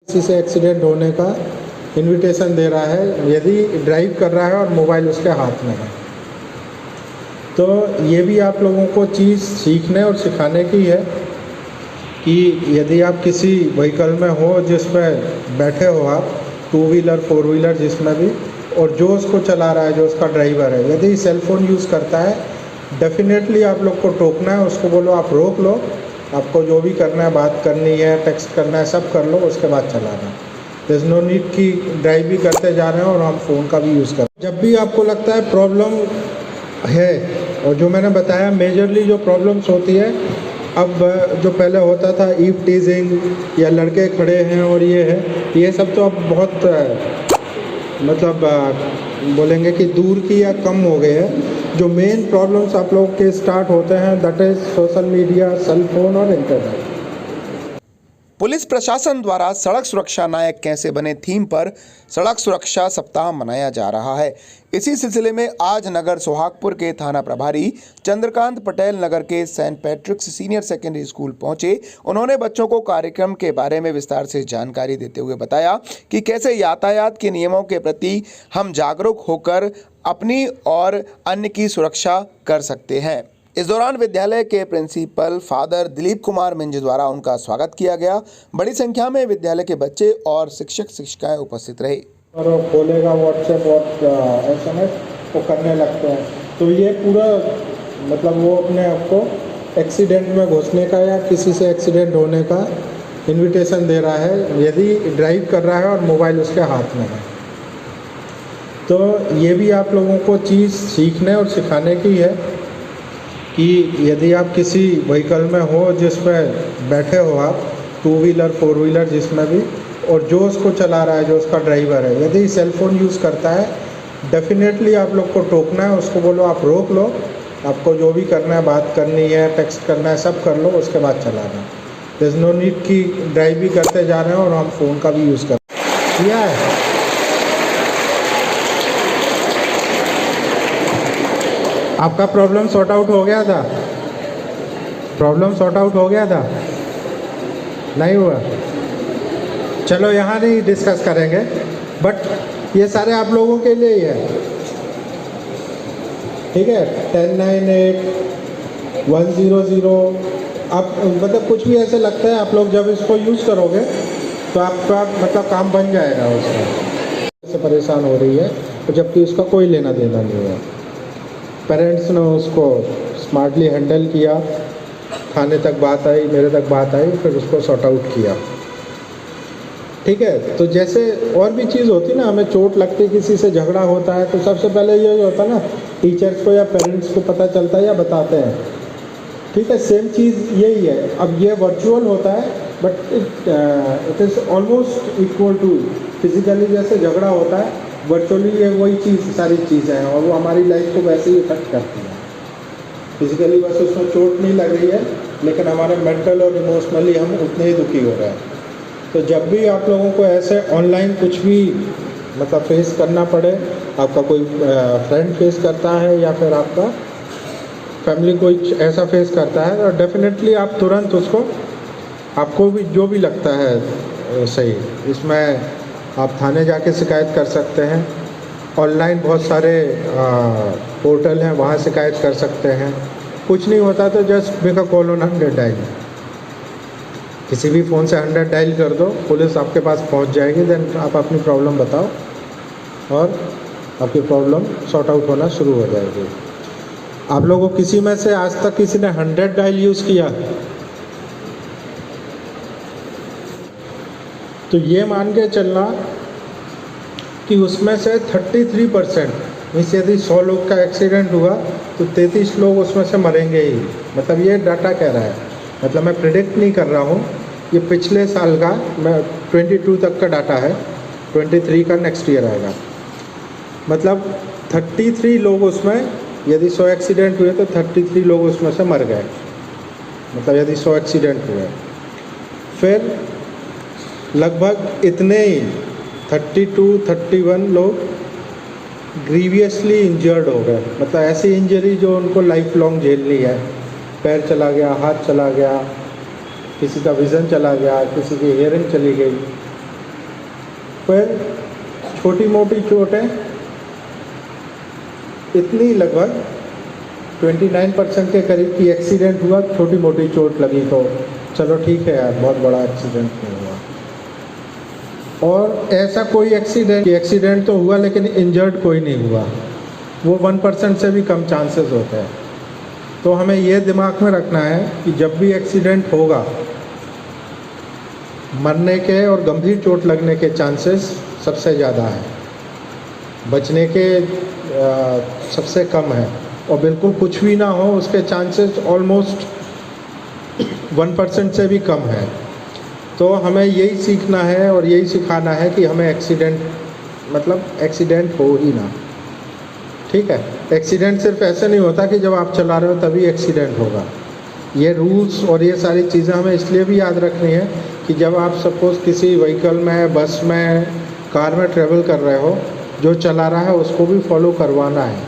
किसी से एक्सीडेंट होने का इनविटेशन दे रहा है यदि ड्राइव कर रहा है और मोबाइल उसके हाथ में है। तो ये भी आप लोगों को चीज़ सीखने और सिखाने की है कि यदि आप किसी व्हीकल में हो जिसमें बैठे हो आप, टू व्हीलर फोर व्हीलर जिसमें भी, और जो उसको चला रहा है, जो उसका ड्राइवर है, यदि सेल फ़ोन यूज़ करता है, डेफिनेटली आप लोग को टोकना है, उसको बोलो आप रोक लो, आपको जो भी करना है, बात करनी है, टेक्स्ट करना है, सब कर लो, उसके बाद चलाना। देयर इज़ नो नीड कि ड्राइव भी करते जा रहे हैं और हम फ़ोन का भी यूज़ कर। जब भी आपको लगता है प्रॉब्लम है, और जो मैंने बताया मेजरली जो प्रॉब्लम्स होती है, अब जो पहले होता था ईव टीजिंग या लड़के खड़े हैं और ये है, ये सब तो अब बहुत मतलब बोलेंगे कि दूर की या कम हो गए हैं। जो मेन प्रॉब्लम्स आप लोगों के स्टार्ट होते हैं that is social media, cell phone और इंटरनेट। पुलिस प्रशासन द्वारा सड़क सुरक्षा नायक कैसे बने थीम पर सड़क सुरक्षा सप्ताह मनाया जा रहा है। इसी सिलसिले में आज नगर सोहागपुर के थाना प्रभारी चंद्रकांत पटेल नगर के Saint Patrick's senior secondary school पहुंचे। उन्होंने बच्चों को कार्यक्रम के बारे में विस्तार से जानकारी देते हुए बताया कि कैसे यातायात के नियमों के प्रति हम जागरूक होकर अपनी और अन्य की सुरक्षा कर सकते हैं। इस दौरान विद्यालय के प्रिंसिपल फादर दिलीप कुमार मिंज द्वारा उनका स्वागत किया गया। बड़ी संख्या में विद्यालय के बच्चे और शिक्षक शिक्षिकाएं उपस्थित रहे। और वो खोलेगा व्हाट्सएप और SMS वो करने लगते हैं, तो ये पूरा मतलब वो अपने आप को एक्सीडेंट में घुसने का या किसी से एक्सीडेंट होने का इनविटेशन दे रहा है यदि ड्राइव कर रहा है और मोबाइल उसके हाथ में है। तो ये भी आप लोगों को चीज़ सीखने और सिखाने की है कि यदि आप किसी व्हीकल में हो जिसमें बैठे हो आप, टू व्हीलर फोर व्हीलर जिसमें भी, और जो उसको चला रहा है, जो उसका ड्राइवर है, यदि सेल फ़ोन यूज़ करता है, डेफिनेटली आप लोग को टोकना है, उसको बोलो आप रोक लो, आपको जो भी करना है, बात करनी है, टेक्स्ट करना है, सब कर लो, उसके बाद चलाना। देयर इज़ नो नीड कि ड्राइव भी करते जा रहे हैं और हम फ़ोन का भी यूज़ कर किया है। आपका प्रॉब्लम सॉर्ट आउट हो गया था? प्रॉब्लम सॉर्ट आउट हो गया था? नहीं हुआ? चलो यहाँ नहीं डिस्कस करेंगे, बट ये सारे आप लोगों के लिए ही है, ठीक है। 1098 100 आप मतलब कुछ भी ऐसे लगता है, आप लोग जब इसको यूज़ करोगे तो आपका मतलब काम बन जाएगा। उसका से परेशान हो रही है, तो जबकि उसका कोई लेना देना नहीं है। पेरेंट्स ने उसको स्मार्टली हैंडल किया, थाने तक बात आई, मेरे तक बात आई, फिर उसको सॉर्ट आउट किया, ठीक है। तो जैसे और भी चीज़ होती ना, हमें चोट लगती, किसी से झगड़ा होता है, तो सबसे पहले ये होता है ना, टीचर्स को या पेरेंट्स को पता चलता है या बताते हैं, ठीक है। सेम चीज़ यही है। अब ये वर्चुअल होता है, but it is almost equal to physically जैसे झगड़ा होता है, वर्चुअली ये वही चीज़, सारी चीज़ें हैं, और वो हमारी लाइफ को वैसे ही इफेक्ट करती हैं। फिजिकली बस उसमें चोट नहीं लग रही है, लेकिन हमारे मेंटल और इमोशनली हम उतने ही दुखी हो रहे हैं। तो जब भी आप लोगों को ऐसे ऑनलाइन कुछ भी मतलब फेस करना पड़े, आपका कोई फ्रेंड फेस करता है या फिर आपका फैमिली कोई ऐसा फेस करता है, तो डेफिनेटली आप तुरंत उसको, आपको भी जो भी लगता है सही, इसमें आप थाने जाके शिकायत कर सकते हैं। ऑनलाइन बहुत सारे पोर्टल हैं, वहाँ शिकायत कर सकते हैं। कुछ नहीं होता तो just make a call on 100 dial, किसी भी फ़ोन से 100 डायल कर दो, पुलिस आपके पास पहुँच जाएगी। देन आप अपनी प्रॉब्लम बताओ और आपकी प्रॉब्लम सॉर्ट आउट होना शुरू हो जाएगी। आप लोगों को किसी में से आज तक किसी ने 100 डायल यूज़ किया? तो ये मान के चलना कि उसमें से 33% मीन्स यदि 100 लोग का एक्सीडेंट हुआ तो 33 लोग उसमें से मरेंगे ही। मतलब ये डाटा कह रहा है, मतलब मैं प्रिडिक्ट नहीं कर रहा हूँ, ये पिछले साल का, मैं 22 तक का डाटा है, 23 का नेक्स्ट ईयर आएगा। मतलब 33 लोग उसमें, यदि 100 एक्सीडेंट हुए तो 33 लोग उसमें से मर गए। मतलब यदि 100 एक्सीडेंट हुए, फिर लगभग इतने ही 32-31 लोग ग्रीवियसली इंजर्ड हो गए। मतलब ऐसी इंजरी जो उनको लाइफ लॉन्ग झेलनी है, पैर चला गया, हाथ चला गया, किसी का विज़न चला गया, किसी की हियरिंग चली गई, फिर छोटी मोटी चोटें इतनी लगभग 29% के करीब की एक्सीडेंट हुआ, छोटी मोटी चोट लगी तो चलो ठीक है यार, बहुत बड़ा एक्सीडेंट नहीं हुआ। और ऐसा कोई एक्सीडेंट तो हुआ लेकिन इंजर्ड कोई नहीं हुआ, वो 1% से भी कम चांसेस होते हैं। तो हमें ये दिमाग में रखना है कि जब भी एक्सीडेंट होगा, मरने के और गंभीर चोट लगने के चांसेस सबसे ज़्यादा है, बचने के सबसे कम है, और बिल्कुल कुछ भी ना हो उसके चांसेस ऑलमोस्ट 1% से भी कम है। तो हमें यही सीखना है और यही सिखाना है कि हमें एक्सीडेंट हो ही ना, ठीक है। एक्सीडेंट सिर्फ ऐसे नहीं होता कि जब आप चला रहे हो तभी एक्सीडेंट होगा। ये रूल्स और ये सारी चीज़ें हमें इसलिए भी याद रखनी है कि जब आप सपोज़ किसी व्हीकल में, बस में, कार में ट्रैवल कर रहे हो, जो चला रहा है उसको भी फॉलो करवाना है,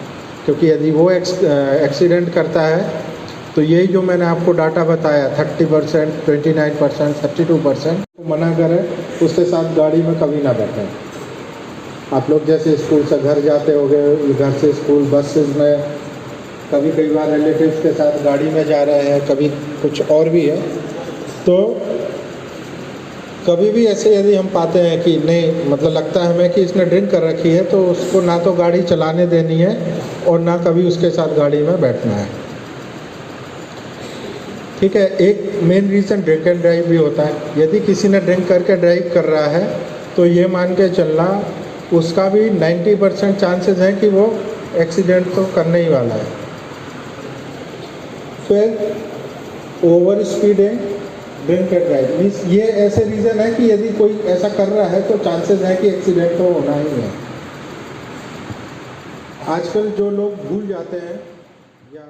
क्योंकि यदि वो एक्सीडेंट करता है तो यही जो मैंने आपको डाटा बताया 30%, 29%, 32% मना करें, उसके साथ गाड़ी में कभी ना बैठें। आप लोग जैसे स्कूल से घर जाते होगे, घर से स्कूल बसेस में, कभी कई बार रिलेटिव्स के साथ गाड़ी में जा रहे हैं, कभी कुछ और भी है, तो कभी भी ऐसे यदि हम पाते हैं कि नहीं, मतलब लगता है हमें कि इसने ड्रिंक कर रखी है, तो उसको ना तो गाड़ी चलाने देनी है और ना कभी उसके साथ गाड़ी में बैठना है, ठीक है। एक main reason drink and drive भी होता है। यदि किसी ने ड्रिंक करके ड्राइव कर रहा है तो ये मान के चलना उसका भी 90% चांसेस हैं कि वो एक्सीडेंट तो करने ही वाला है। फिर over speeding, drink and drive means ये ऐसे रीज़न है कि यदि कोई ऐसा कर रहा है तो चांसेस है कि एक्सीडेंट तो होना ही है। आजकल जो लोग भूल जाते हैं या